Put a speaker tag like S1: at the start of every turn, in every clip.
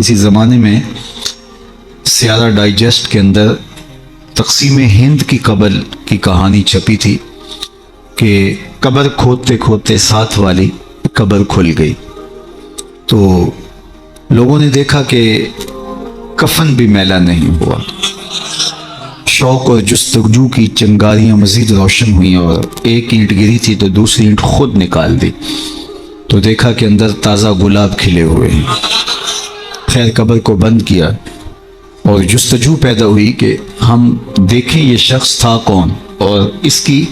S1: کسی زمانے میں سیارہ ڈائجسٹ کے اندر تقسیم ہند کی قبر کی کہانی چھپی تھی کہ قبر کھودتے کھودتے ساتھ والی قبر کھل گئی، تو لوگوں نے دیکھا کہ کفن بھی میلا نہیں ہوا۔ شوق اور جستجو کی چنگاریاں مزید روشن ہوئیں اور ایک اینٹ گری تھی تو دوسری اینٹ خود نکال دی، تو دیکھا کہ اندر تازہ گلاب کھلے ہوئے ہیں۔ خیر قبر کو بند کیا اور جستجو پیدا ہوئی کہ ہم دیکھیں یہ شخص تھا کون اور اس کی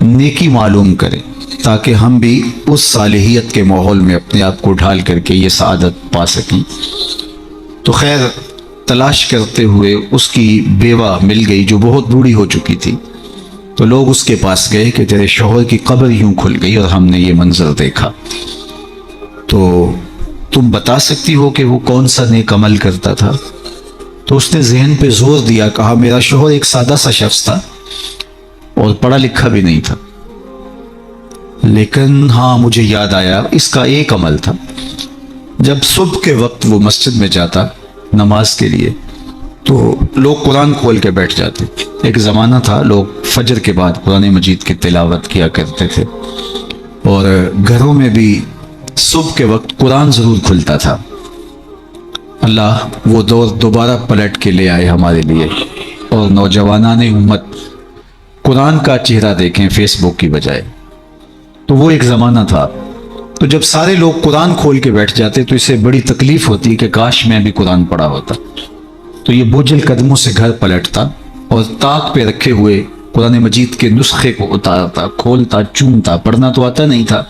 S1: نیکی معلوم کریں تاکہ ہم بھی اس صالحیت کے ماحول میں اپنے آپ کو ڈھال کر کے یہ سعادت پا سکیں۔ تو خیر تلاش کرتے ہوئے اس کی بیوہ مل گئی جو بہت بوڑھی ہو چکی تھی، تو لوگ اس کے پاس گئے کہ تیرے شوہر کی قبر یوں کھل گئی اور ہم نے یہ منظر دیکھا، تو تم بتا سکتی ہو کہ وہ کون سا نیک عمل کرتا تھا؟ تو اس نے ذہن پہ زور دیا، کہا میرا شوہر ایک سادہ سا شخص تھا اور پڑھا لکھا بھی نہیں تھا، لیکن ہاں مجھے یاد آیا اس کا ایک عمل تھا، جب صبح کے وقت وہ مسجد میں جاتا نماز کے لیے تو لوگ قرآن کھول کے بیٹھ جاتے۔ ایک زمانہ تھا لوگ فجر کے بعد قرآن مجید کی تلاوت کیا کرتے تھے اور گھروں میں بھی صبح کے وقت قرآن ضرور کھلتا تھا۔ اللہ وہ دور دوبارہ پلٹ کے لے آئے ہمارے لیے اور نوجوانان امت قرآن کا چہرہ دیکھیں فیس بک کی بجائے۔ تو وہ ایک زمانہ تھا، تو جب سارے لوگ قرآن کھول کے بیٹھ جاتے تو اسے بڑی تکلیف ہوتی کہ کاش میں بھی قرآن پڑھا ہوتا، تو یہ بوجھل قدموں سے گھر پلٹتا اور طاق پہ رکھے ہوئے قرآن مجید کے نسخے کو اتارتا، کھولتا، چومتا، پڑھنا تو آتا نہیں تھا،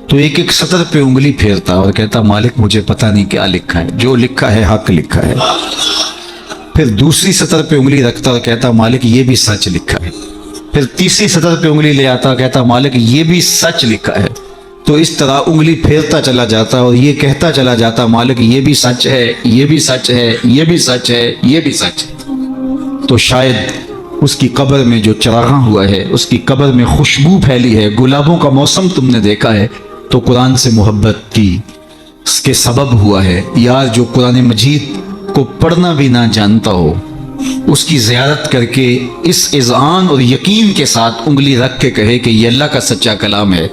S1: تو ایک ایک سطر پہ انگلی پھیرتا اور کہتا مالک مجھے پتہ نہیں کیا لکھا ہے، جو لکھا ہے حق لکھا ہے۔ پھر دوسری سطر پہ انگلی رکھتا اور کہتا مالک یہ بھی سچ لکھا ہے۔ پھر تیسری سطر پہ انگلی لے آتا، کہتا مالک یہ بھی سچ لکھا ہے۔ تو اس طرح انگلی پھیرتا چلا جاتا اور یہ کہتا چلا جاتا مالک یہ بھی سچ ہے، یہ بھی سچ ہے، یہ بھی سچ ہے، یہ بھی سچ ہے۔ تو شاید اس کی قبر میں جو چراغاں ہوا ہے، اس کی قبر میں خوشبو پھیلی ہے، گلابوں کا موسم تم نے دیکھا ہے، تو قرآن سے محبت کی اس کے سبب ہوا ہے۔ یار جو قرآن مجید کو پڑھنا بھی نہ جانتا ہو، اس کی زیارت کر کے اس اذعان اور یقین کے ساتھ انگلی رکھ کے کہے کہ یہ اللہ کا سچا کلام ہے،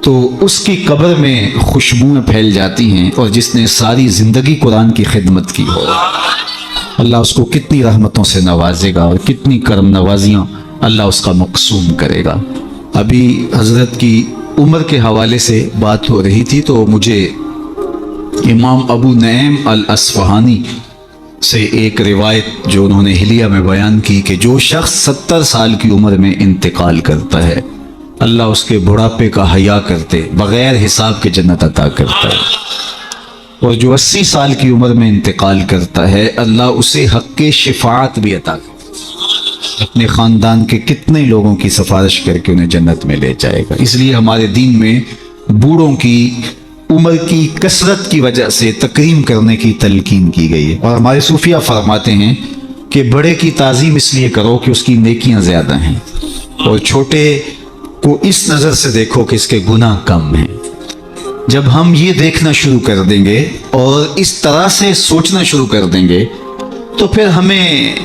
S1: تو اس کی قبر میں خوشبوئیں پھیل جاتی ہیں، اور جس نے ساری زندگی قرآن کی خدمت کی ہو اللہ اس کو کتنی رحمتوں سے نوازے گا اور کتنی کرم نوازیاں اللہ اس کا مقسوم کرے گا۔ ابھی حضرت کی عمر کے حوالے سے بات ہو رہی تھی تو مجھے امام ابو نعیم الاصفہانی سے ایک روایت جو انہوں نے حلیہ میں بیان کی کہ جو شخص 70 سال کی عمر میں انتقال کرتا ہے اللہ اس کے بڑھاپے کا حیا کرتے بغیر حساب کے جنت عطا کرتا ہے، اور جو 80 سال کی عمر میں انتقال کرتا ہے اللہ اسے حق کے شفاعت بھی عطا کرتا ہے، اپنے خاندان کے کتنے لوگوں کی سفارش کر کے انہیں جنت میں لے جائے گا۔ اس لیے ہمارے دین میں بوڑھوں کی عمر کی کثرت کی وجہ سے تکریم کرنے کی تلقین کی گئی ہے، اور ہمارے صوفیہ فرماتے ہیں کہ بڑے کی تعظیم اس لیے کرو کہ اس کی نیکیاں زیادہ ہیں، اور چھوٹے کو اس نظر سے دیکھو کہ اس کے گناہ کم ہیں۔ جب ہم یہ دیکھنا شروع کر دیں گے اور اس طرح سے سوچنا شروع کر دیں گے تو پھر ہمیں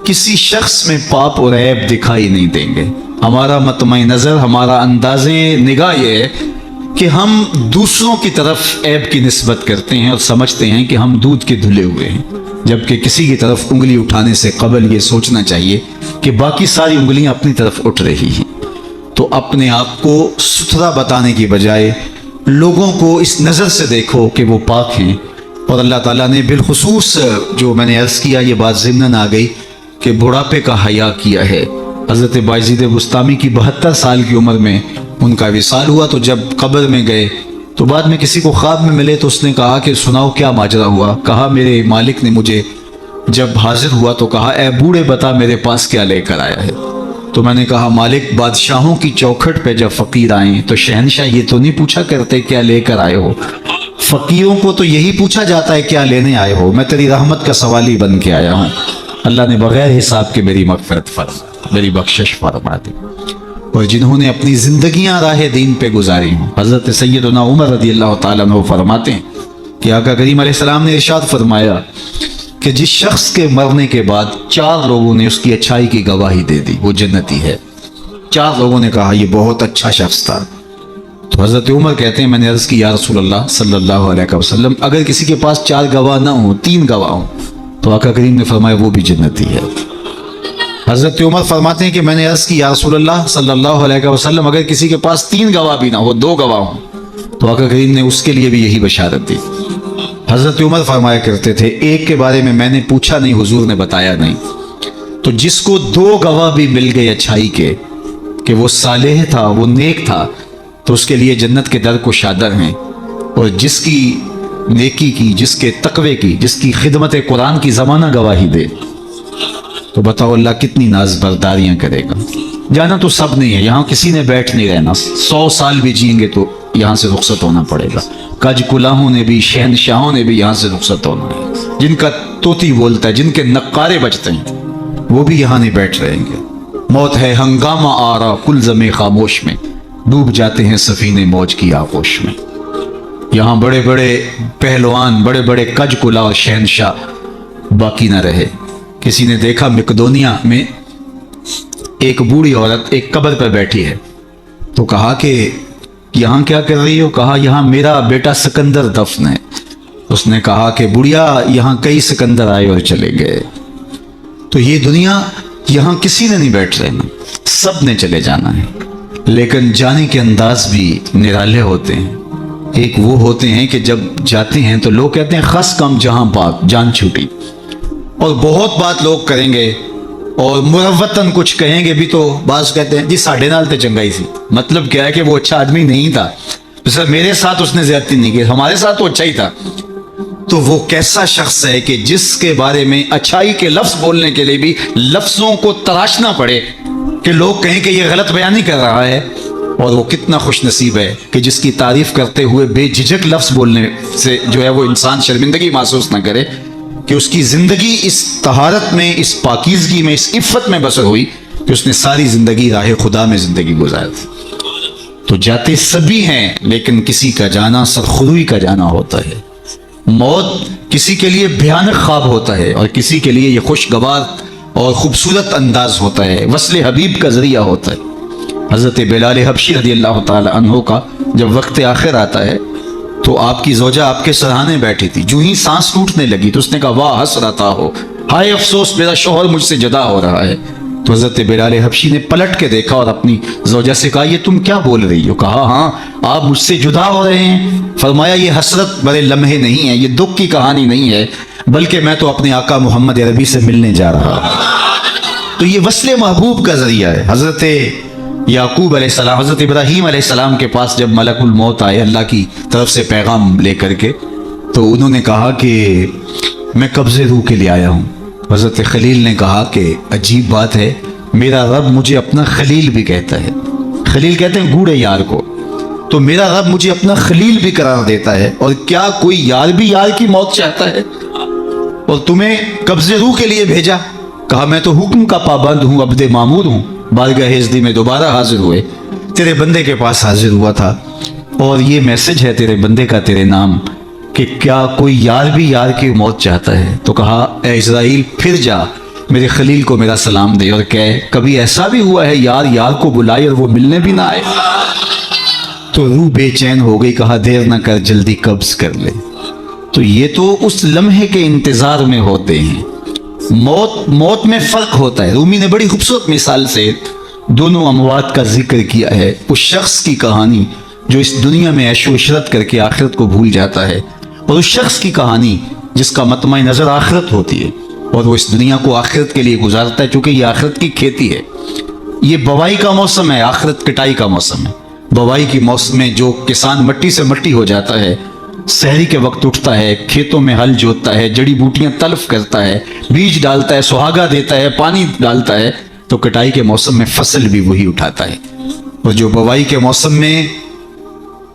S1: کسی شخص میں پاپ اور عیب دکھائی نہیں دیں گے۔ ہمارا مطمع نظر، ہمارا انداز نگاہ یہ ہے کہ ہم دوسروں کی طرف عیب کی نسبت کرتے ہیں اور سمجھتے ہیں کہ ہم دودھ کے دھلے ہوئے ہیں، جبکہ کسی کی طرف انگلی اٹھانے سے قبل یہ سوچنا چاہیے کہ باقی ساری انگلیاں اپنی طرف اٹھ رہی ہیں۔ تو اپنے آپ کو ستھرا بتانے کی بجائے لوگوں کو اس نظر سے دیکھو کہ وہ پاک ہیں، اور اللہ تعالیٰ نے بالخصوص جو میں نے عرض کیا یہ بات ضمناً آ گئی کہ بڑھاپے کا حیا کیا ہے۔ حضرت بایزید بستامی کی 72 سال کی عمر میں ان کا وصال ہوا، تو جب قبر میں گئے تو بعد میں کسی کو خواب میں ملے تو اس نے کہا کہ سناؤ کیا ماجرا ہوا؟ کہا میرے مالک نے مجھے جب حاضر ہوا تو کہا اے بوڑھے بتا میرے پاس کیا لے کر آیا ہے؟ تو میں نے کہا مالک بادشاہوں کی چوکھٹ پہ جب فقیر آئیں تو شہنشاہ یہ تو نہیں پوچھا کرتے کیا لے کر آئے ہو، فقیروں کو تو یہی پوچھا جاتا ہے کیا لینے آئے ہو، میں تیری رحمت کا سوالی بن کے آیا ہوں۔ اللہ نے بغیر حساب کے میری مغفرت فرما، میری بخشش فرما دی۔ اور جنہوں نے اپنی زندگیاں راہ دین پہ گزاری ہوں، حضرت سیدنا عمر رضی اللہ تعالیٰ عنہ فرماتے ہیں کہ آقا کریم علیہ السلام نے ارشاد فرمایا کہ جس شخص کے مرنے کے بعد 4 لوگوں نے اس کی اچھائی کی گواہی دے دی وہ جنتی ہے۔ 4 لوگوں نے کہا یہ بہت اچھا شخص تھا۔ تو حضرت عمر کہتے ہیں میں نے عرض کی یا رسول اللہ صلی اللہ علیہ وسلم اگر کسی کے پاس 4 گواہ نہ ہوں 3 گواہ ہوں، تو آقا کریم نے فرمایا وہ بھی جنتی ہے۔ حضرت عمر فرماتے ہیں کہ میں نے عرض کی یا رسول اللہ صلی اللہ علیہ وسلم اگر کسی کے پاس 3 گواہ بھی نہ ہو 2 گواہ ہوں، تو آقا کریم نے اس کے لیے بھی یہی بشارت دی۔ حضرت عمر فرمایا کرتے تھے ایک کے بارے میں نے پوچھا نہیں، حضور نے بتایا نہیں، تو جس کو 2 گواہ بھی مل گئے اچھائی کے کہ وہ صالح تھا وہ نیک تھا، تو اس کے لیے جنت کے در کو شادر ہیں، اور جس کی نیکی کی، جس کے تقوی کی، جس کی خدمت قرآن کی زمانہ گواہی دے، تو بتاؤ اللہ کتنی ناز برداریاں کرے گا۔ جانا تو سب نہیں ہے، یہاں کسی نے بیٹھ نہیں رہنا، 100 سال بھی جئیں گے تو یہاں سے رخصت ہونا پڑے گا۔ کج کلاہوں نے بھی، شہنشاہوں نے بھی یہاں سے رخصت ہونا ہے، جن کا طوطی بولتا ہے، جن کے نقارے بجتے ہیں، وہ بھی یہاں نہیں بیٹھ رہیں گے۔ موت ہے ہنگامہ آرا کل زمیں خاموش میں، ڈوب جاتے ہیں سفینے موج کی آغوش میں۔ یہاں بڑے بڑے پہلوان، بڑے بڑے کج کلا اور شہنشاہ باقی نہ رہے۔ کسی نے دیکھا مقدونیہ میں ایک بوڑھی عورت ایک قبر پہ بیٹھی ہے، تو کہا کہ یہاں کیا کر رہی ہو؟ کہا یہاں میرا بیٹا سکندر دفن ہے۔ اس نے کہا کہ بڑھیا یہاں کئی سکندر آئے اور چلے گئے، تو یہ دنیا یہاں کسی نے نہیں بیٹھ رہنا، سب نے چلے جانا ہے، لیکن جانے کے انداز بھی نرالے ہوتے ہیں۔ ایک وہ ہوتے ہیں کہ جب جاتے ہیں تو لوگ کہتے ہیں خس کم جہاں پاک جان چھوٹی، اور بہت بات لوگ کریں گے اور مروتاً کچھ کہیں گے بھی، تو بعض کہتے ہیں جی ساڑھے نال تے چنگائی سی، مطلب کیا ہے کہ وہ اچھا آدمی نہیں تھا، سر میرے ساتھ اس نے زیادتی نہیں کی، ہمارے ساتھ تو اچھا ہی تھا۔ تو وہ کیسا شخص ہے کہ جس کے بارے میں اچھائی کے لفظ بولنے کے لیے بھی لفظوں کو تراشنا پڑے کہ لوگ کہیں کہ یہ غلط بیانی کر رہا ہے، اور وہ کتنا خوش نصیب ہے کہ جس کی تعریف کرتے ہوئے بے جھجک لفظ بولنے سے جو ہے وہ انسان شرمندگی محسوس نہ کرے کہ اس کی زندگی اس طہارت میں، اس پاکیزگی میں، اس عفت میں بسر ہوئی کہ اس نے ساری زندگی راہ خدا میں زندگی گزار دی۔ تو جاتے سبھی ہیں، لیکن کسی کا جانا سرخروئی کا جانا ہوتا ہے۔ موت کسی کے لیے بھیانک خواب ہوتا ہے، اور کسی کے لیے یہ خوشگوار اور خوبصورت انداز ہوتا ہے، وصل حبیب کا ذریعہ ہوتا ہے۔ حضرت بلال حبشی رضی اللہ تعالی عنہ کا جب وقت آخر آتا ہے تو آپ کی زوجہ آپ کے سرہانے بیٹھی تھی، جو ہی سانس ٹوٹنے لگی تو اس نے کہا واہ حسرتا ہو، ہائے افسوس میرا شوہر مجھ سے جدا ہو رہا ہے۔ تو حضرت بلال حبشی نے پلٹ کے دیکھا اور اپنی زوجہ سے کہا یہ تم کیا بول رہی ہو؟ کہا ہاں آپ مجھ سے جدا ہو رہے ہیں۔ فرمایا یہ حسرت بڑے لمحے نہیں ہیں، یہ دکھ کی کہانی نہیں ہے، بلکہ میں تو اپنے آقا محمد عربی سے ملنے جا رہا ہوں۔ تو یہ وصل محبوب کا ذریعہ ہے۔ حضرت یعقوب علیہ السلام، حضرت ابراہیم علیہ السلام کے پاس جب ملک الموت آئے اللہ کی طرف سے پیغام لے کر کے، تو انہوں نے کہا کہ میں قبض روح کے لیے آیا ہوں۔ حضرت خلیل نے کہا کہ عجیب بات ہے، میرا رب مجھے اپنا خلیل بھی کہتا ہے۔ خلیل کہتے ہیں گوڑے یار کو، تو میرا رب مجھے اپنا خلیل بھی قرار دیتا ہے، اور کیا کوئی یار بھی یار کی موت چاہتا ہے؟ اور تمہیں قبض روح کے لیے بھیجا؟ کہا میں تو حکم کا پابند ہوں، عبد معمور ہوں، بارگاہ ہزدی میں دوبارہ حاضر ہوئے، تیرے بندے کے پاس حاضر ہوا تھا، اور یہ میسج ہے تیرے بندے کا تیرے نام کہ کیا کوئی یار بھی یار کی موت چاہتا ہے؟ تو کہا اے اسرائیل پھر جا میرے خلیل کو میرا سلام دے اور کہے کبھی ایسا بھی ہوا ہے یار یار کو بلائے اور وہ ملنے بھی نہ آئے؟ تو روح بے چین ہو گئی، کہا دیر نہ کر جلدی قبض کر لے۔ تو یہ تو اس لمحے کے انتظار میں ہوتے ہیں۔ موت میں فرق ہوتا ہے۔ رومی نے بڑی خوبصورت مثال سے دونوں اموات کا ذکر کیا ہے۔ اس شخص کی کہانی جو اس دنیا میں عیش و عشرت کر کے آخرت کو بھول جاتا ہے، اور اس شخص کی کہانی جس کا مطمع نظر آخرت ہوتی ہے اور وہ اس دنیا کو آخرت کے لیے گزارتا ہے، چونکہ یہ آخرت کی کھیتی ہے۔ یہ بوائی کا موسم ہے، آخرت کٹائی کا موسم ہے۔ بوائی کی موسم میں جو کسان مٹی سے مٹی ہو جاتا ہے، سحری کے وقت اٹھتا ہے، کھیتوں میں ہل جوتتا ہے، جڑی بوٹیاں تلف کرتا ہے، بیج ڈالتا ہے، سہاگا دیتا ہے، پانی ڈالتا ہے، تو کٹائی کے موسم میں فصل بھی وہی اٹھاتا ہے۔ اور جو بوائی کے موسم میں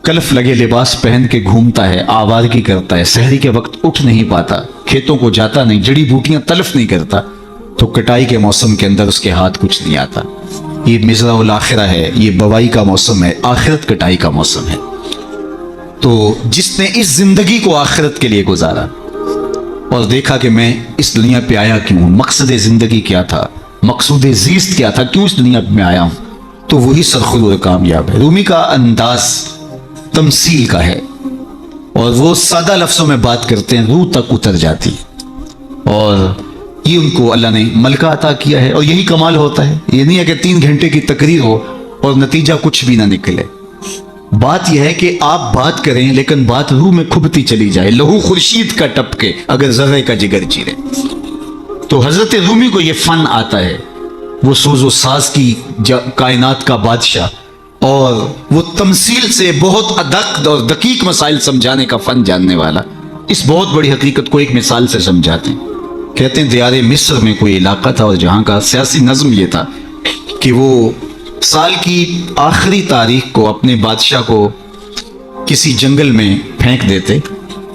S1: کلف لگے لباس پہن کے گھومتا ہے، آوارگی کرتا ہے، سحری کے وقت اٹھ نہیں پاتا، کھیتوں کو جاتا نہیں، جڑی بوٹیاں تلف نہیں کرتا، تو کٹائی کے موسم کے اندر اس کے ہاتھ کچھ نہیں آتا۔ یہ مزرع الاخرہ ہے، یہ بوائی کا موسم ہے، آخرت کٹائی کا موسم ہے۔ تو جس نے اس زندگی کو آخرت کے لیے گزارا اور دیکھا کہ میں اس دنیا پہ آیا کیوں، مقصد زندگی کیا تھا، مقصود زیست کیا تھا، کیوں اس دنیا میں آیا ہوں، تو وہی سرخرو کامیاب ہے۔ رومی کا انداز تمثیل کا ہے اور وہ سادہ لفظوں میں بات کرتے ہیں، روح تک اتر جاتی، اور یہ ان کو اللہ نے ملکہ عطا کیا ہے۔ اور یہی کمال ہوتا ہے، یہ نہیں ہے کہ 3 گھنٹے کی تقریر ہو اور نتیجہ کچھ بھی نہ نکلے۔ بات یہ ہے کہ آپ بات کریں لیکن بات روح میں کھبتی چلی جائے، لہو خورشید کا ٹپکے اگر ذرے کا جگر چیرے۔ تو حضرت رومی کو یہ فن آتا ہے، وہ سوز و ساز کی کائنات کا بادشاہ، اور وہ تمثیل سے بہت ادق اور دقیق مسائل سمجھانے کا فن جاننے والا، اس بہت بڑی حقیقت کو ایک مثال سے سمجھاتے ہیں۔ کہتے ہیں دیار مصر میں کوئی علاقہ تھا اور جہاں کا سیاسی نظم یہ تھا کہ وہ سال کی آخری تاریخ کو اپنے بادشاہ کو کسی جنگل میں پھینک دیتے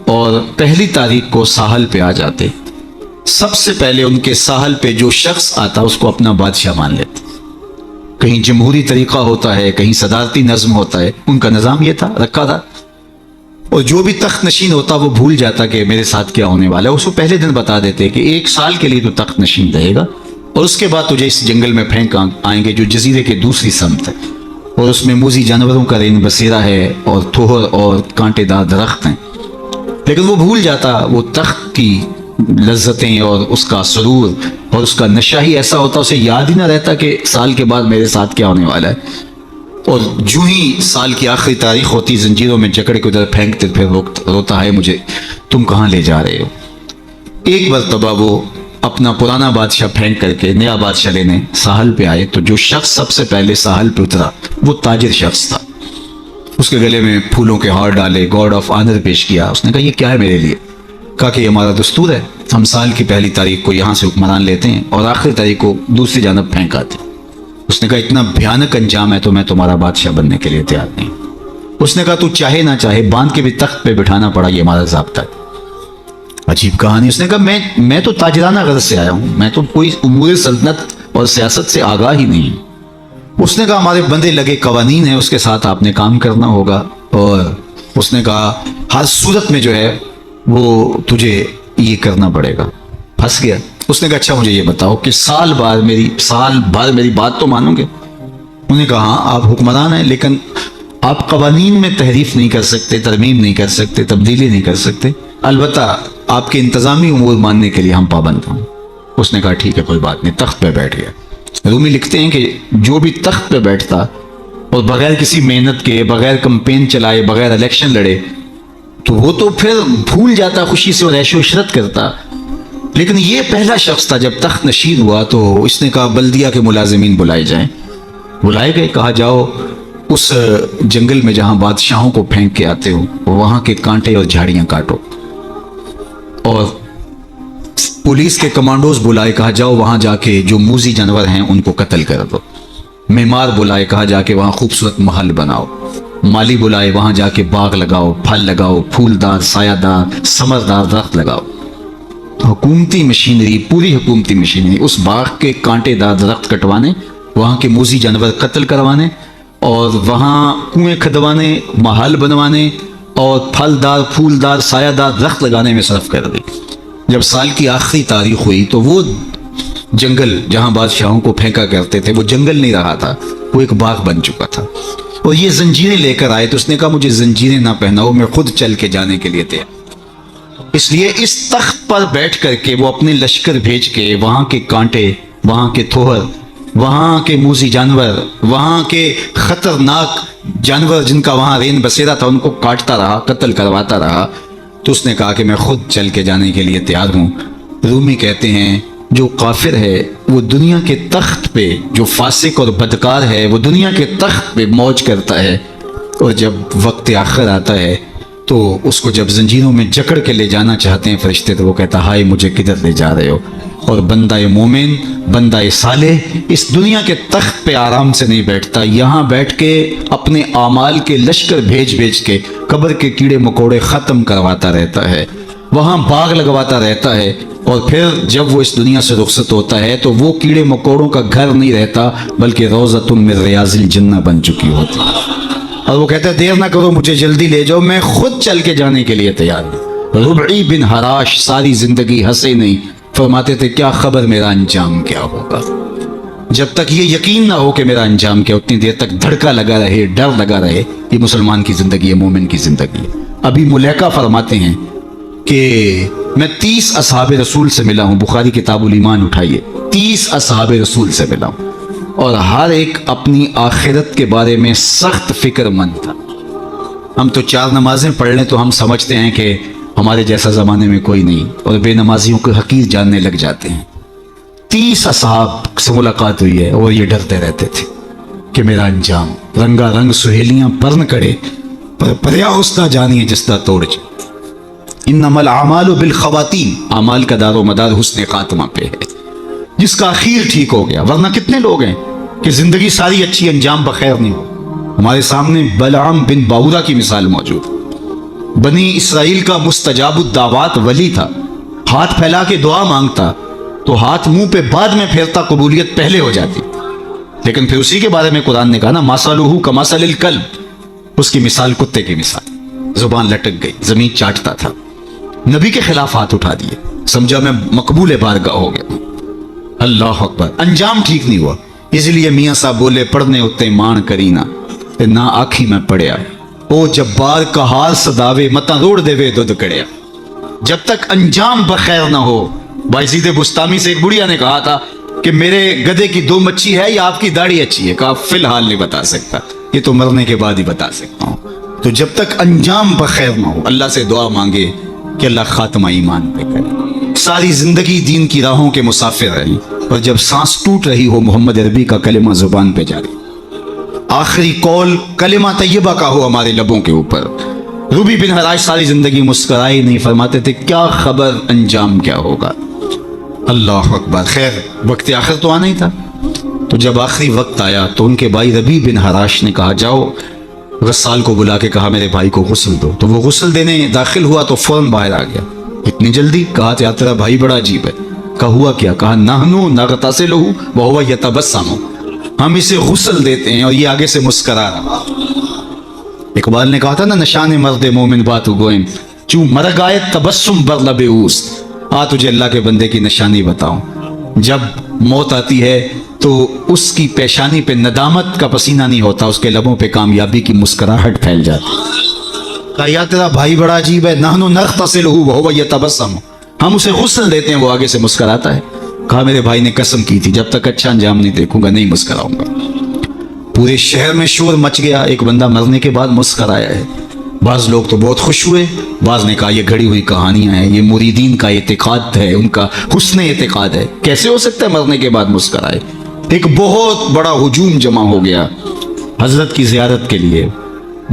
S1: اور پہلی تاریخ کو ساحل پہ آ جاتے۔ سب سے پہلے ان کے ساحل پہ جو شخص آتا اس کو اپنا بادشاہ مان لیتے۔ کہیں جمہوری طریقہ ہوتا ہے، کہیں صدارتی نظم ہوتا ہے، ان کا نظام یہ تھا، رکھا تھا۔ اور جو بھی تخت نشین ہوتا وہ بھول جاتا کہ میرے ساتھ کیا ہونے والا ہے، اس کو پہلے دن بتا دیتے کہ 1 سال کے لیے تو تخت نشین رہے گا، اور اس کے بعد تجھے اس جنگل میں پھینک آئیں گے جو جزیرے کے دوسری سمت ہے، اور اس میں موذی جانوروں کا رین بسیرا ہے اور تھوہر اور کانٹے دار درخت ہیں۔ لیکن وہ بھول جاتا، وہ تخت کی لذتیں اور اس کا سرور اور اس کا نشہ ہی ایسا ہوتا، اسے یاد ہی نہ رہتا کہ سال کے بعد میرے ساتھ کیا ہونے والا ہے۔ اور جو ہی سال کی آخری تاریخ ہوتی، زنجیروں میں جکڑ کے ادھر پھینکتے، پھر روتا ہے مجھے تم کہاں لے جا رہے ہو۔ ایک مرتبہ وہ اپنا پرانا بادشاہ پھینک کر کے نیا بادشاہ لینے ساحل پہ آئے، تو جو شخص سب سے پہلے ساحل پہ اترا وہ تاجر شخص تھا۔ اس کے گلے میں پھولوں کے ہار ڈالے، گارڈ آف آنر پیش کیا۔ اس نے کہا یہ کیا ہے میرے لیے؟ کہا کہ یہ ہمارا دستور ہے، ہم سال کی پہلی تاریخ کو یہاں سے حکمران لیتے ہیں اور آخری تاریخ کو دوسری جانب پھینک آتے ہیں۔ اس نے کہا اتنا بھیانک انجام ہے تو میں تمہارا بادشاہ بننے کے لیے تیار نہیں۔ اس نے کہا تو چاہے نہ چاہے باندھ کے بھی تخت پہ بٹھانا پڑا، یہ ہمارا ضابطہ ہے۔ عجیب کہانی۔ اس نے کہا میں تو تاجرانہ غرض سے آیا ہوں، میں تو کوئی امور سلطنت اور سیاست سے آگاہ ہی نہیں۔ اس نے کہا ہمارے بندے لگے قوانین ہیں، اس کے ساتھ آپ نے کام کرنا ہوگا، اور اس نے کہا ہر صورت میں جو ہے وہ تجھے یہ کرنا پڑے گا۔ پھنس گیا۔ اس نے کہا اچھا مجھے یہ بتاؤ کہ سال بھر میری بات تو مانو گے؟ انہوں نے کہا ہاں آپ حکمران ہیں، لیکن آپ قوانین میں تحریف نہیں کر سکتے، ترمیم نہیں کر سکتے، تبدیلی نہیں کر سکتے، البتہ آپ کے انتظامی امور ماننے کے لیے ہم پابند ہوں۔ اس نے کہا ٹھیک ہے کوئی بات نہیں، تخت پہ بیٹھ گیا۔ رومی لکھتے ہیں کہ جو بھی تخت پہ بیٹھتا اور بغیر کسی محنت کے، بغیر کمپین چلائے، بغیر الیکشن لڑے، تو وہ تو پھر بھول جاتا، خوشی سے اور عیش و عشرت کرتا۔ لیکن یہ پہلا شخص تھا، جب تخت نشین ہوا تو اس نے کہا بلدیہ کے ملازمین بلائے جائیں۔ بلائے گئے، کہا جاؤ اس جنگل میں جہاں بادشاہوں کو پھینک کے آتے ہو وہاں کے کانٹے اور جھاڑیاں کاٹو، اور پولیس کے کمانڈوز بلائے، کہا جاؤ وہاں جا کے جو موذی جانور ہیں ان کو قتل کر دو۔ معمار بلائے، کہا جا کے وہاں خوبصورت محل بناؤ۔ مالی بلائے، وہاں جا کے باغ لگاؤ، پھل لگاؤ، پھولدار، سایہ دار، ثمردار درخت لگاؤ۔ حکومتی مشینری، پوری حکومتی مشینری اس باغ کے کانٹے دار درخت کٹوانے، وہاں کے موذی جانور قتل کروانے، اور وہاں کنویں کھدوانے، محل بنوانے اور پھلدار، پھولدار، سایہ دار درخت لگانے میں صرف کر دی۔ جب سال کی آخری تاریخ ہوئی تو وہ جنگل جہاں بادشاہوں کو پھینکا کرتے تھے وہ جنگل نہیں رہا تھا، وہ ایک باغ بن چکا تھا۔ اور یہ زنجیریں لے کر آئے تو اس نے کہا مجھے زنجیریں نہ پہناؤ، میں خود چل کے جانے کے لیے تیار۔ اس لیے اس تخت پر بیٹھ کر کے وہ اپنے لشکر بھیج کے وہاں کے کانٹے، وہاں کے تھوہر، وہاں کے موذی جانور، وہاں کے خطرناک جانور جن کا وہاں رین بسیرا تھا ان کو کاٹتا رہا، قتل کرواتا رہا۔ تو اس نے کہا کہ میں خود چل کے جانے کے لیے تیار ہوں۔ رومی کہتے ہیں جو کافر ہے وہ دنیا کے تخت پہ، جو فاسق اور بدکار ہے وہ دنیا کے تخت پہ موج کرتا ہے، اور جب وقت آخر آتا ہے تو اس کو جب زنجیروں میں جکڑ کے لے جانا چاہتے ہیں فرشتے تو وہ کہتا ہائے مجھے کدھر لے جا رہے ہو۔ اور بندہ مومن، بندہ صالح اس دنیا کے تخت پہ آرام سے نہیں بیٹھتا، یہاں بیٹھ کے اپنے اعمال کے لشکر بھیج کے قبر کے کیڑے مکوڑے ختم کرواتا رہتا ہے، وہاں باغ لگواتا رہتا ہے، اور پھر جب وہ اس دنیا سے رخصت ہوتا ہے تو وہ کیڑے مکوڑوں کا گھر نہیں رہتا بلکہ روضۃ من ریاض الجنہ بن چکی ہوتی ہے۔ اور وہ کہتا ہے دیر نہ کرو مجھے جلدی لے جاؤ، میں خود چل کے جانے کے لیے تیار ہوں۔ ربعی بن حراش ساری زندگی ہنسے نہیں، فرماتے تھے کیا خبر میرا انجام کیا ہوگا۔ جب تک یہ یقین نہ ہو کہ میرا انجام کیا، اتنی دیر تک دھڑکا لگا رہے، ڈر لگا رہے، یہ مسلمان کی زندگی ہے، مومن کی زندگی ہے۔ ابھی ملیکہ فرماتے ہیں کہ میں 30 اصحاب رسول سے ملا ہوں، بخاری کتاب الایمان اٹھائیے، 30 اصحاب رسول سے ملا ہوں، اور ہر ایک اپنی آخرت کے بارے میں سخت فکر مند تھا۔ ہم تو 4 نمازیں پڑھ لیں تو ہم سمجھتے ہیں کہ ہمارے جیسا زمانے میں کوئی نہیں، اور بے نمازیوں کو حقیر جاننے لگ جاتے ہیں۔ 30 اصحاب سے ملاقات ہوئی ہے اور یہ ڈرتے رہتے تھے کہ میرا انجام، رنگا رنگ سہیلیاں پرن کڑے پر پریا استا جانی جستا توڑ جائے۔ انما الاعمال بالخواتین، اعمال کا دار و مدار حسن خاتمہ پہ ہے، جس کا اخیر ٹھیک ہو گیا۔ ورنہ کتنے لوگ ہیں کہ زندگی ساری اچھی، انجام بخیر نہیں ہو۔ ہمارے سامنے بلعام بن باورا کی مثال موجود، بنی اسرائیل کا مستجاب الدعوات ولی تھا، ہاتھ پھیلا کے دعا مانگتا تو ہاتھ منہ پہ بعد میں پھیرتا، قبولیت پہلے ہو جاتی۔ لیکن پھر اسی کے بارے میں قرآن نے کہا نا، مثلہ کمثل الکلب، اس کی مثال کتے کی مثال، زبان لٹک گئی، زمین چاٹتا تھا، نبی کے خلاف ہاتھ اٹھا دیے، سمجھا میں مقبول بارگاہ ہو گیا۔ اللہ اکبر، انجام ٹھیک نہیں ہوا۔ اس لیے میاں صاحب بولے پڑھنے ہوتے مان کرینا تے نہ آکھی میں پڑھیا، او جبار کا حال صداوے متا روڑ دے وے دودھ کڑیا۔ جب تک انجام بخیر نہ ہو، بائزید بستامی سے ایک بڑھیا نے کہا تھا کہ میرے گدے کی 2 مچھی ہے یا آپ کی داڑھی اچھی ہے؟ کہا فی الحال نہیں بتا سکتا، یہ تو مرنے کے بعد ہی بتا سکتا ہوں۔ تو جب تک انجام بخیر نہ ہو، اللہ سے دعا مانگے کہ اللہ خاتمہ ایمان پہ کرے۔ ساری زندگی دین کی راہوں کے مسافر رہی، اور جب سانس ٹوٹ رہی ہو محمد عربی کا کلمہ زبان پہ جاری، آخری قول کلمہ طیبہ کا ہو ہمارے لبوں کے اوپر۔ ربی بن حراش ساری زندگی مسکرائے نہیں، فرماتے تھے کیا خبر انجام کیا ہوگا۔ اللہ اکبر، خیر وقت آخر تو آنا ہی تھا۔ تو جب آخری وقت آیا تو ان کے بھائی ربی بن حراش نے کہا جاؤ، غسال کو بلا کے کہا میرے بھائی کو غسل دو۔ تو وہ غسل دینے داخل ہوا تو فوراً باہر آ گیا، اتنی جلدی؟ کہا یا تیرا بھائی بڑا عجیب ہے۔ کہا ہوا کیا؟ کہا نحنو نغتسلہ وہو یتبسم، ہم اسے غسل دیتے ہیں اور یہ آگے سے مسکرا رہا۔ اقبال نے کہا تھا نا، نشان مرد مومن باتو گوئم چوں مرگ آئے تبسم بر لب اوست۔ تجھے اللہ کے بندے کی نشانی بتاؤں، جب موت آتی ہے تو اس کی پیشانی پہ ندامت کا پسینہ نہیں ہوتا، اس کے لبوں پہ کامیابی کی مسکراہٹ پھیل جاتی۔ کہا یا تیرا بھائی بڑا عجیب ہے، نحنو نغتسلہ وہو یتبسم، ہم اسے غسل دیتے ہیں وہ آگے سے مسکراتا ہے۔ کہا میرے بھائی نے قسم کی تھی جب تک اچھا انجام نہیں دیکھوں گا نہیں مسکراؤں گا۔ پورے شہر میں شور مچ گیا، ایک بندہ مرنے کے بعد مسکرایا ہے۔ بعض لوگ تو بہت خوش ہوئے، بعض نے کہا یہ گھڑی ہوئی کہانیاں ہیں، یہ مریدین کا اعتقاد ہے، ان کا حسن اعتقاد ہے، کیسے ہو سکتا ہے مرنے کے بعد مسکرائے۔ ایک بہت بڑا ہجوم جمع ہو گیا حضرت کی زیارت کے لیے،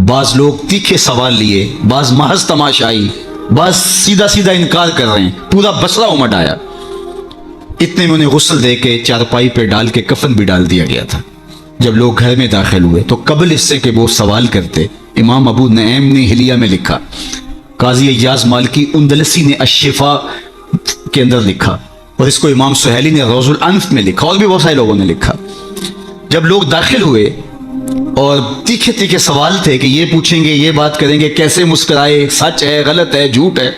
S1: بعض لوگ تیکھے سوال لیے، بعض محض تماشائی، بعض سیدھا سیدھا انکار کر رہے ہیں، پورا بسرا امٹ آیا۔ اتنے میں انہیں غسل دے کے چارپائی پہ ڈال کے کفن بھی ڈال دیا گیا تھا۔ جب لوگ گھر میں داخل ہوئے تو قبل اس سے کہ وہ سوال کرتے، امام ابو نعیم نے حلیہ میں لکھا، قاضی ایاز مالکی اندلسی نے الشفا کے اندر لکھا، اور اس کو امام سہیلی نے روض الانف میں لکھا، اور بھی بہت سارے لوگوں نے لکھا۔ جب لوگ داخل ہوئے اور تیکھے تیکھے سوال تھے کہ یہ پوچھیں گے، یہ بات کریں گے، کیسے مسکرائے، سچ ہے، غلط ہے، جھوٹ ہے،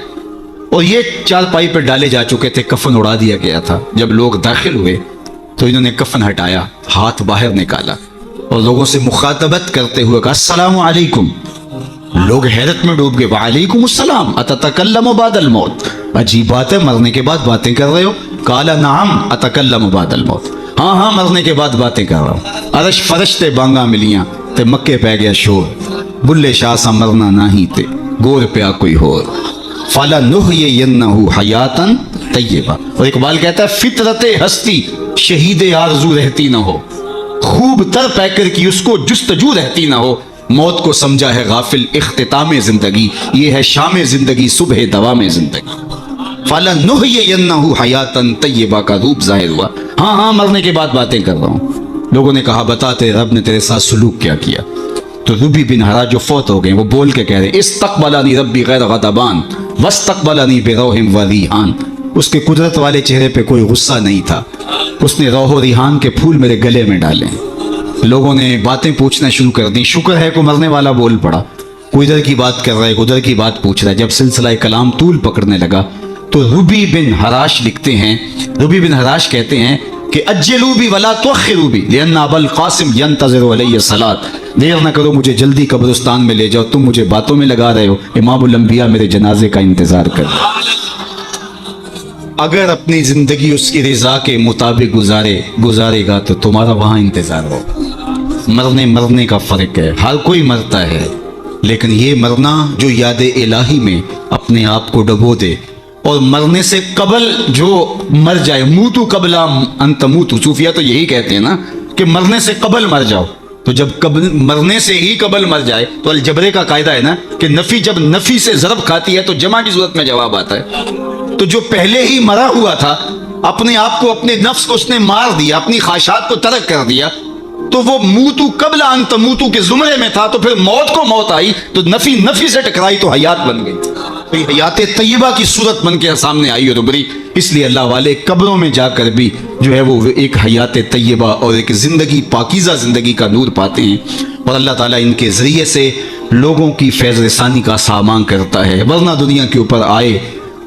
S1: اور یہ چارپائی پہ ڈالے جا چکے تھے، کفن اڑا دیا گیا تھا۔ جب لوگ داخل ہوئے تو انہوں نے کفن ہٹایا، ہاتھ باہر نکالا اور لوگوں سے مخاطبت کرتے ہوئے کہا السلام علیکم۔ لوگ حیرت میں ڈوب گئے، وعلیکم السلام، اتتکلم بعد الموت، عجیب بات ہے، مرنے کے بعد باتیں کر رہے ہو؟ قال نعم اتکلم بعد الموت، ہاں ہاں مرنے کے بعد باتیں کر رہا ہوں۔ عرش فرشتے بانگا ملیاں تے مکے پہ گیا شور، بلے شاہ سا مرنا نہیں تے گور پیا کوئی ہور، فَلَنُحْيِيَنَّهُ حَيَاتًا طیبہ۔ اور اقبال کہتا ہے فطرت ہستی شہید آرزو رہتی نہ ہو، خوب تر پیکر کی اس کو جستجو رہتی نہ ہو، موت کو سمجھا ہے غافل اختتام زندگی، یہ ہے شام زندگی صبح دوام زندگی۔ فَلَنُحْيِيَنَّهُ حَيَاتًا طیبہ کا روپ ظاہر ہوا، ہاں ہاں مرنے کے بعد باتیں کر رہا ہوں۔ لوگوں نے کہا بتا تیرے رب نے تیرے ساتھ سلوک کیا کیا؟ تو ربی بن حراش جو فوت ہو گئے وہ بول کے کہہ رہے استقبلنی ربی غیر غضبان واستقبلنی بروح و ریحان، اس کے قدرت والے چہرے پہ کوئی غصہ نہیں تھا، اس نے روح و ریحان کے پھول میرے گلے میں ڈالے، لوگوں نے باتیں پوچھنا شروع کر دی. شکر ہے کوئی مرنے والا بول پڑا, کوئی ادھر کی بات کر رہا ہے, ادھر کی بات پوچھ رہا ہے. جب سلسلہ کلام طول پکڑنے لگا تو ربی بن حراش لکھتے ہیں, ربی بن حراش کہتے ہیں کہ اجلوا بی ولا تؤخروا بی لان ابا القاسم ينتظر علی الصلاۃ, دیر نہ کرو مجھے جلدی قبرستان میں لے جاؤ, تم مجھے باتوں میں لگا رہے ہو, امام الانبیاء میرے جنازے کا انتظار کر رہے ہیں. اگر اپنی زندگی اس کی رضا کے مطابق گزارے گا تو تمہارا وہاں انتظار ہوگا. مرنے کا فرق ہے, ہر کوئی مرتا ہے, لیکن یہ مرنا جو یاد الہی میں اپنے آپ کو ڈبو دے, اور مرنے سے قبل جو مر جائے, موتو قبل ان تموتو, صوفیہ تو یہی کہتے ہیں نا کہ مرنے سے قبل مر جاؤ. تو جب مرنے سے ہی قبل مر جائے تو الجبرے کا قاعدہ ہے نا کہ نفی جب نفی سے ضرب کھاتی ہے تو جمع کی صورت میں جواب آتا ہے. تو جو پہلے ہی مرا ہوا تھا, اپنے آپ کو, اپنے نفس کو اس نے مار دیا, اپنی خواہشات کو ترک کر دیا, تو وہ موتو قبل ان تموتو کے زمرے میں تھا. تو پھر موت کو موت آئی تو نفی سے ٹکرائی تو حیات بن گئی, تو یہ حیات طیبہ کی صورت بن کے سامنے آئی اور ابری. اس لیے اللہ والے قبروں میں جا کر بھی جو ہے وہ ایک حیات طیبہ اور ایک زندگی, پاکیزہ زندگی کا نور پاتے ہیں, اور اللہ تعالیٰ ان کے ذریعے سے لوگوں کی فیض رسانی کا سامان کرتا ہے. ورنہ دنیا کے اوپر آئے,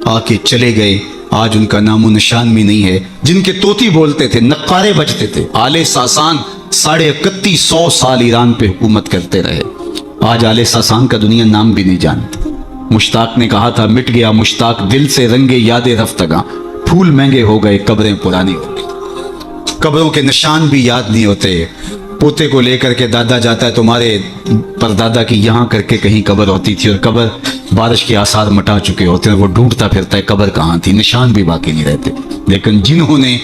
S1: آ کے چلے گئے, آج ان کا نام و نشان بھی نہیں ہے. جن کے طوطی بولتے تھے, نقارے بجتے تھے, آل ساسان 3150 سال ایران پہ حکومت کرتے رہے, آج آل ساسان کا دنیا نام بھی نہیں جانتی. مشتاق نے کہا تھا, مٹ گیا مشتاق دل سے رنگے یاد رفتگاں, پھول مہنگے ہو گئے قبریں پرانی ہو گئی. قبروں کے نشان بھی یاد نہیں ہوتے. پوتے کو لے کر کے دادا جاتا ہے, تمہارے پردادا کی یہاں کر کے کہیں قبر ہوتی تھی, اور قبر بارش کے آثار مٹا چکے ہوتے ہیں, وہ ڈھونڈتا پھرتا ہے قبر کہاں تھی, نشان بھی باقی نہیں رہتے. لیکن جنہوں نے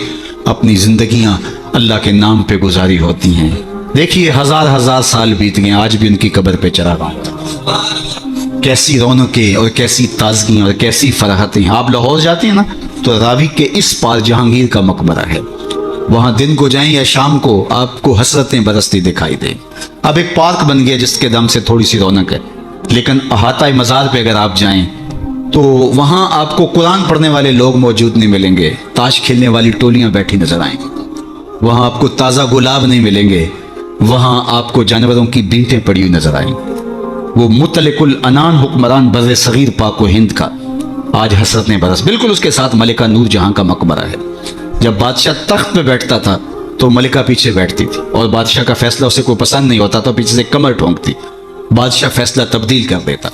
S1: اپنی زندگیاں اللہ کے نام پہ گزاری ہوتی ہیں, دیکھیے ہزار سال بیت گئے, آج بھی ان کی قبر پہ چراغاں, کیسی رونقیں اور کیسی تازگی اور کیسی فرحتیں. آپ لاہور جاتے ہیں نا تو راوی کے اس پار جہانگیر کا مقبرہ ہے, وہاں دن کو جائیں یا شام کو آپ کو حسرتیں برستی دکھائی دیں. اب ایک پارک بن گیا جس کے دم سے تھوڑی سی رونق ہے, لیکن احاطہ مزار پہ اگر آپ جائیں تو وہاں آپ کو قرآن پڑھنے والے لوگ موجود نہیں ملیں گے, تاش کھیلنے والی ٹولیاں بیٹھی نظر آئیں گی. وہاں آپ کو تازہ گلاب نہیں ملیں گے, وہاں آپ کو جانوروں کی بینٹیں پڑی ہوئی نظر آئیں. وہ مطلق العنان حکمران بر صغیر پاک و ہند کا آج حسرتیں برس. بالکل اس کے ساتھ ملکہ نور جہاں کا مقبرہ ہے. جب بادشاہ تخت پہ بیٹھتا تھا تو ملکہ پیچھے بیٹھتی تھی, اور بادشاہ کا فیصلہ اسے کوئی پسند نہیں ہوتا تو پیچھے سے کمر ٹھونکتی, بادشاہ فیصلہ تبدیل کر دیتا.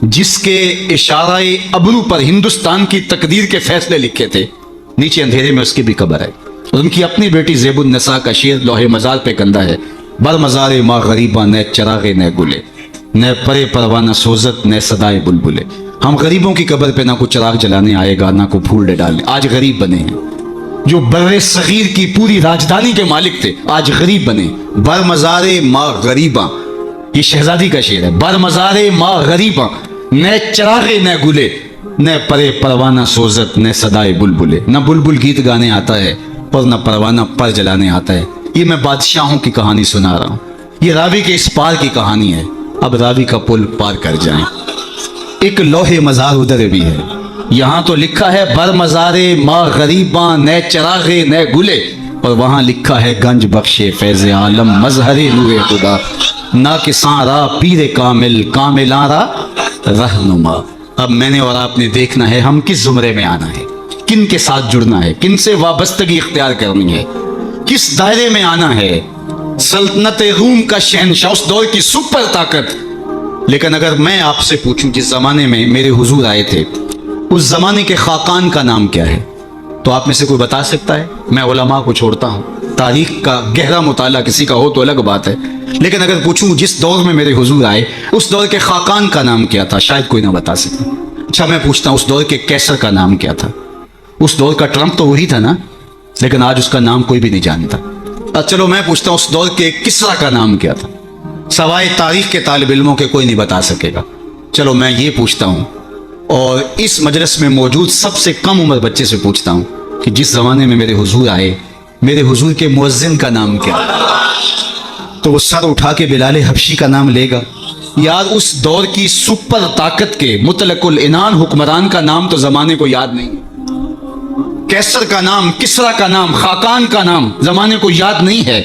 S1: جس کے اشارہ ابرو پر ہندوستان کی تقدیر کے فیصلے لکھے تھے, نیچے اندھیرے میں اس کی بھی قبر ہے. اور ان کی اپنی بیٹی زیب النساء کا شعر لوح مزار پہ کندہ ہے, بر مزار ماں غریباں نہ چراغے نہ گلے, نہ پرے پروانہ سوزت نہ صدائے بلبلے. ہم غریبوں کی قبر پہ نہ کوئی چراغ جلانے آئے گا, نہ کوئی پھول ڈالنے. آج غریب بنے ہیں, جو بر صغیر کی پوری راجدھانی کے مالک تھے آج غریب بنے. بر مزار ماں غریباں, یہ شہزادی کا شعر ہے. بر مزار ماں غریباں نہ چراغے نہ گلے, نہ پرے پروانہ سوزت نہ صدائے بلبلے. نہ بلبل گیت گانے آتا ہے اور نہ پروانہ پر جلانے آتا ہے. یہ میں بادشاہوں کی کہانی سنا رہا ہوں, یہ راوی کے اس پار کی کہانی ہے. اب راوی کا پل پار کر جائیں. ایک لوح مزار ادھر بھی ہے, یہاں تو لکھا ہے بر مزار ماں غریباں نہ چراغے نہ گلے, اور وہاں لکھا ہے گنج بخشے فیض عالم مظہر نور خدا, نہ کساں را پیر کامل کاملاں را رہنما. اب میں نے اور آپ نے دیکھنا ہے ہم کس زمرے میں آنا ہے, کن کے ساتھ جڑنا ہے, کن سے وابستگی اختیار کرنی ہے, کس دائرے میں آنا ہے. سلطنت روم کا شہنشاہ, اس دور کی سپر طاقت. لیکن اگر میں آپ سے پوچھوں جس زمانے میں میرے حضور آئے تھے اس زمانے کے خاقان کا نام کیا ہے, تو آپ میں سے کوئی بتا سکتا ہے؟ میں علماء کو چھوڑتا ہوں, تاریخ کا گہرا مطالعہ کسی کا ہو تو الگ بات ہے, لیکن اگر پوچھوں جس دور میں میرے حضور آئے اس دور کے خاقان کا نام کیا تھا, شاید کوئی نہ بتا سکے. اچھا میں پوچھتا ہوں اس دور کے کیسر کا نام کیا تھا؟ اس دور کا ٹرمپ تو وہی تھا نا, لیکن آج اس کا نام کوئی بھی نہیں جانتا. چلو میں پوچھتا ہوں اس دور کے کسرا کا نام کیا تھا؟ سوائے تاریخ کے طالب علموں کے کوئی نہیں بتا سکے گا. چلو میں یہ پوچھتا ہوں, اور اس مجلس میں موجود سب سے کم عمر بچے سے پوچھتا ہوں کہ جس زمانے میں میرے حضور آئے میرے حضور کے مؤذن کا نام کیا؟ تو وہ سر اٹھا کے بلال حبشی کا نام لے گا. یار اس دور کی سپر طاقت کے مطلق العنان حکمران کا نام تو زمانے کو یاد نہیں. کیسر کا نام, کسرا کا نام, خاقان کا نام زمانے کو یاد نہیں ہے.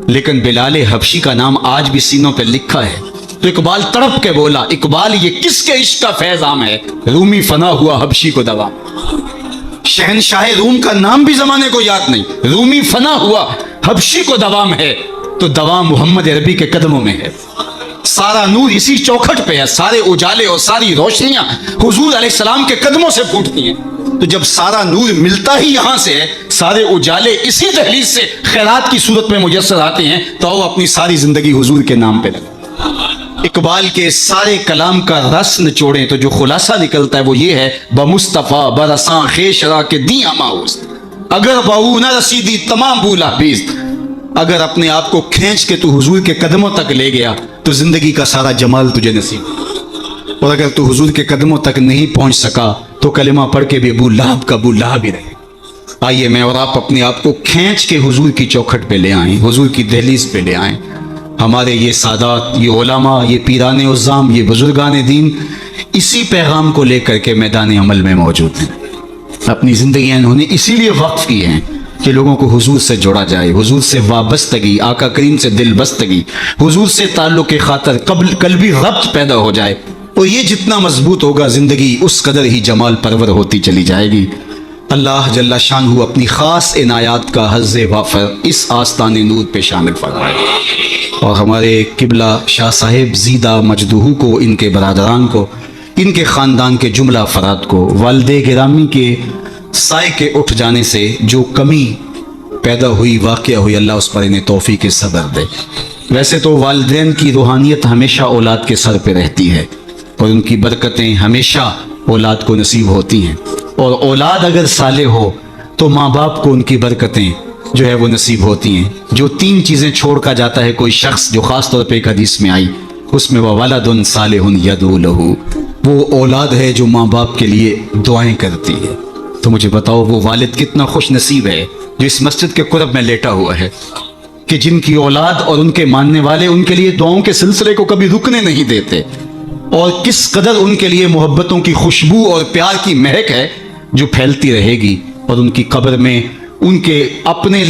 S1: لیکن بلال حبشی کا نام آج بھی سینوں پہ لکھا ہے. تو اقبال تڑپ کے بولا، اقبال یہ کس کے عشق کا فیض عام ہے، رومی فنا ہوا حبشی کو دوام. شہنشاہ روم کا نام بھی زمانے کو یاد نہیں، رومی فنا ہوا حبشی کو دوام ہے، تو دوام محمد عربی کے قدموں میں ہے. سارا نور اسی چوکھٹ پہ ہے، سارے اجالے اور ساری روشنیاں حضور علیہ السلام کے قدموں سے پھوٹتی ہیں. تو جب سارا نور ملتا ہی یہاں سے ہے، سارے اجالے اسی دہلیز سے خیرات کی صورت میں میسر آتے ہیں، تو وہ اپنی ساری زندگی حضور کے نام پہ لگا. اقبال کے سارے کلام کا رس نچوڑیں تو جو خلاصہ نکلتا ہے وہ یہ ہے، بمصطفیٰ برساں خیش را کے دی اماؤس، اگر بہو نہ رسیدی تمام بولا بیز. اگر اپنے آپ کو کھینچ کے تو حضور کے قدموں تک لے گیا تو زندگی کا سارا جمال تجھے نصیب، اور اگر تو حضور کے قدموں تک نہیں پہنچ سکا تو کلمہ پڑھ کے بھی ابو لہب کا ابو لہب ہی رہے. آئیے میں اور آپ اپنے آپ کو کھینچ کے حضور کی چوکھٹ پہ لے آئیں، حضور کی دہلیز پہ لے آئیں. ہمارے یہ سادات، یہ علماء، یہ پیران عظام، یہ بزرگان دین اسی پیغام کو لے کر کے میدان عمل میں موجود ہیں. اپنی زندگیاں انہوں نے اسی لیے وقف کی ہیں کہ لوگوں کو حضور سے جوڑا جائے، حضور سے وابستگی، آقا کریم سے دل بستگی، حضور سے تعلق خاطر قلبی ربط پیدا ہو جائے. اور یہ جتنا مضبوط ہوگا زندگی اس قدر ہی جمال پرور ہوتی چلی جائے گی. اللہ جل شانہ اپنی خاص عنایات کا حظ وافر اس آستان نور پہ شامل فرمائے، اور ہمارے قبلہ شاہ صاحب زیدہ مجدوہ کو، ان کے برادران کو، ان کے خاندان کے جملہ افراد کو والد گرامی کے سائے کے اٹھ جانے سے جو کمی پیدا ہوئی، واقع ہوئی، اللہ اس پر انہیں توفیق صبر دے. ویسے تو والدین کی روحانیت ہمیشہ اولاد کے سر پہ رہتی ہے، اور ان کی برکتیں ہمیشہ اولاد کو نصیب ہوتی ہیں، اور اولاد اگر صالح ہو تو ماں باپ کو ان کی برکتیں جو ہے وہ نصیب ہوتی ہیں. جو 3 چیزیں چھوڑ کر جاتا ہے کوئی شخص، جو خاص طور پہ ایک حدیث میں آئی، اس میں وہ ولد صالح یدعو لہ، وہ اولاد ہے جو ماں باپ کے لیے دعائیں کرتی ہے. تو مجھے بتاؤ وہ والد کتنا خوش نصیب ہے جو اس مسجد کے قرب میں لیٹا ہوا ہے، کہ جن کی اولاد اور ان کے ماننے والے ان کے لیے دعاؤں کے سلسلے کو کبھی رکنے نہیں دیتے، اور کس قدر ان کے لیے محبتوں کی خوشبو اور پیار کی مہک ہے جو پھیلتی رہے گی. اور ان کی قبر میں ان کے اپنے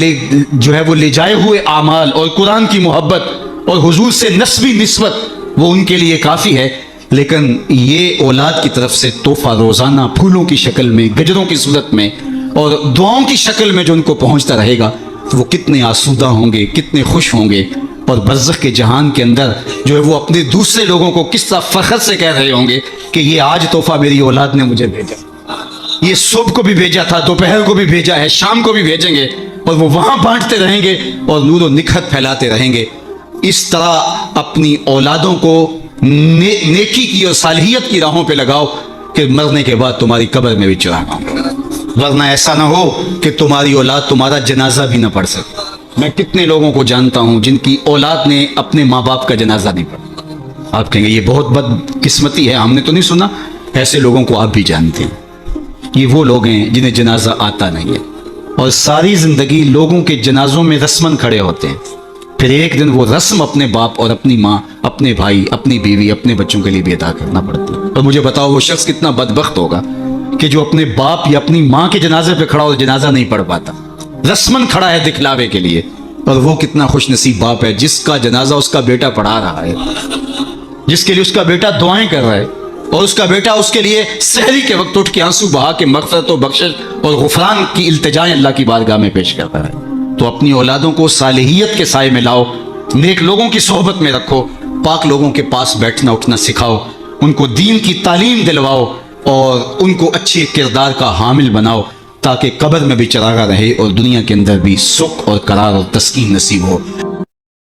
S1: جو ہے وہ لے جائے ہوئے اعمال اور قرآن کی محبت اور حضور سے نسبی نسبت وہ ان کے لیے کافی ہے. لیکن یہ اولاد کی طرف سے تحفہ روزانہ پھولوں کی شکل میں، گجروں کی صورت میں اور دعاؤں کی شکل میں جو ان کو پہنچتا رہے گا تو وہ کتنے آسودہ ہوں گے، کتنے خوش ہوں گے، اور برزخ کے جہان کے اندر جو ہے وہ اپنے دوسرے لوگوں کو کس طرح فخر سے کہہ رہے ہوں گے کہ یہ آج تحفہ میری اولاد نے مجھے بھیجا، یہ صبح کو بھی بھیجا تھا، دوپہر کو بھی بھیجا ہے، شام کو بھی بھیجیں گے، اور وہ وہاں بانٹتے رہیں گے اور نور و نکھت پھیلاتے رہیں گے. اس طرح اپنی اولادوں کو نیکی کی اور صالحیت کی راہوں پہ لگاؤ کہ مرنے کے بعد تمہاری قبر میں بھی چراغاں، ورنہ ایسا نہ ہو کہ تمہاری اولاد تمہارا جنازہ بھی نہ پڑھ سکے. میں کتنے لوگوں کو جانتا ہوں جن کی اولاد نے اپنے ماں باپ کا جنازہ نہیں پڑھا. آپ کہیں گے یہ بہت بد قسمتی ہے، ہم نے تو نہیں سنا. ایسے لوگوں کو آپ بھی جانتے ہیں. یہ وہ لوگ ہیں جنہیں جنازہ آتا نہیں ہے، اور ساری زندگی لوگوں کے جنازوں میں رسماً کھڑے ہوتے ہیں. پھر ایک دن وہ رسم اپنے باپ اور اپنی ماں، اپنے بھائی، اپنی بیوی، اپنے بچوں کے لیے بھی ادا کرنا پڑتی ہے. اور مجھے بتاؤ وہ شخص کتنا بدبخت ہوگا کہ جو اپنے باپ یا اپنی ماں کے جنازے پہ کھڑا ہو جنازہ نہیں پڑھ پاتا، رسماً کھڑا ہے دکھلاوے کے لیے. اور وہ کتنا خوش نصیب باپ ہے جس کا جنازہ اس کا بیٹا پڑھا رہا ہے، جس کے لیے اس کا بیٹا دعائیں کر رہا ہے، اور اس کا بیٹا اس کے لیے سحری کے وقت اٹھ کے آنسو بہا کے مغفرت و بخشش اور غفران کی التجائیں اللہ کی بارگاہ میں پیش کر رہا ہے. تو اپنی اولادوں کو صالحیت کے سائے میں لاؤ، نیک لوگوں کی صحبت میں رکھو، پاک لوگوں کے پاس بیٹھنا اٹھنا سکھاؤ، ان کو دین کی تعلیم دلواؤ اور ان کو اچھے کردار کا حامل بناؤ، تاکہ قبر میں بھی چراغاں رہے اور دنیا کے اندر بھی سکھ اور قرار اور تسکین نصیب ہو.